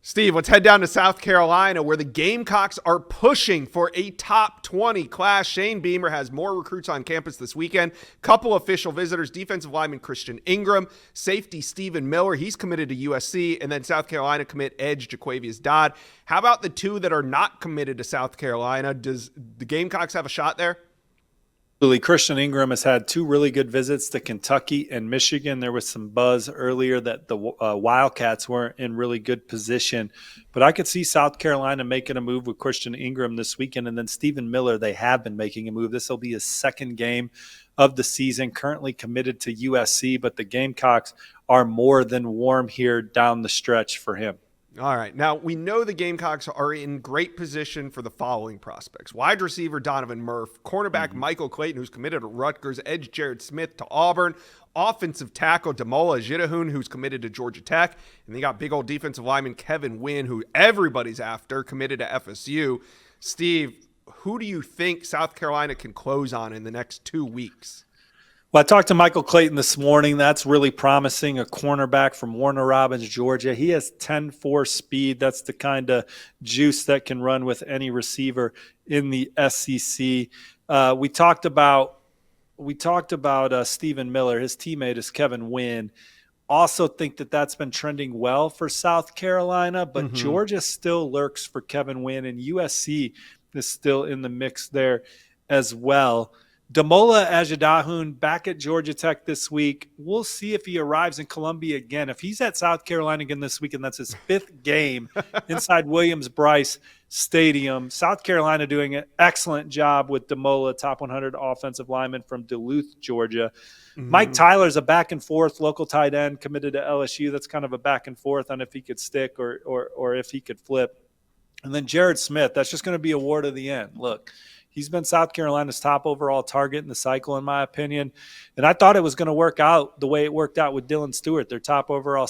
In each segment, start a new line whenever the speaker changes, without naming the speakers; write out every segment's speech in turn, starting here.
Steve, let's head down to South Carolina where the Gamecocks are pushing for a top 20 class. Shane Beamer has more recruits on campus this weekend. Couple official visitors, defensive lineman Christian Ingram, safety Stephen Miller. He's committed to USC. And then South Carolina commit edge Jaquavius Dodd. How about the two that are not committed to South Carolina? Does the Gamecocks have a shot there?
Absolutely. Christian Ingram has had two really good visits to Kentucky and Michigan. There was some buzz earlier that the Wildcats weren't in really good position. But I could see South Carolina making a move with Christian Ingram this weekend. And then Stephen Miller, they have been making a move. This will be his second game of the season, currently committed to USC. But the Gamecocks are more than warm here down the stretch for him.
All right. Now, we know the Gamecocks are in great position for the following prospects. Wide receiver Donovan Murph, cornerback Michael Clayton, who's committed to Rutgers, edge Jared Smith to Auburn, offensive tackle Damola Ajitahun, who's committed to Georgia Tech, and they got big old defensive lineman Kevin Wynn, who everybody's after, committed to FSU. Steve, who do you think South Carolina can close on in the next 2 weeks?
Well, I talked to Michael Clayton this morning. That's really promising, a cornerback from Warner Robins, Georgia. He has 10.4 speed. That's the kind of juice that can run with any receiver in the SEC. We talked about Stephen Miller. His teammate is Kevin Wynn. Also think that that's been trending well for South Carolina, but Georgia still lurks for Kevin Wynn, and USC is still in the mix there as well. Damola Ajitahun back at Georgia Tech this week. We'll see if he arrives in Columbia again. If he's at South Carolina again this week, and that's his fifth game inside Williams-Brice Stadium. South Carolina doing an excellent job with Damola, top 100 offensive lineman from Duluth, Georgia. Mike Tyler's a back and forth local tight end committed to LSU. That's kind of a back and forth on if he could stick or if he could flip. And then Jared Smith, that's just going to be a war to the end. Look, he's been South Carolina's top overall target in the cycle, in my opinion. And I thought it was going to work out the way it worked out with Dylan Stewart, their top overall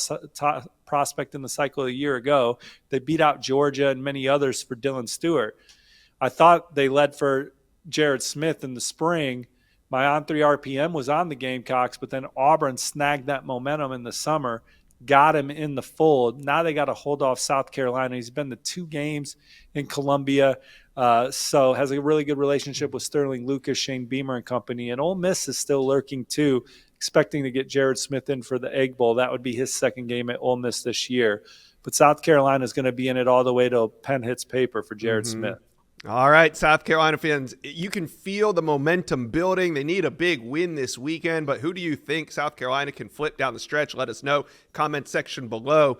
prospect in the cycle a year ago. They beat out Georgia and many others for Dylan Stewart. I thought they led for Jared Smith in the spring. My on-3 RPM was on the Gamecocks, but then Auburn snagged that momentum in the summer, got him in the fold. Now they got to hold off South Carolina. He's been to 2 games in Columbia. So has a really good relationship with Sterling Lucas, Shane Beamer and company. And Ole Miss is still lurking too, expecting to get Jared Smith in for the Egg Bowl. That would be his second game at Ole Miss this year. But South Carolina is going to be in it all the way to pen hits paper for Jared Smith.
All right, South Carolina fans, you can feel the momentum building. They need a big win this weekend, but who do you think South Carolina can flip down the stretch? Let us know. Comment section below.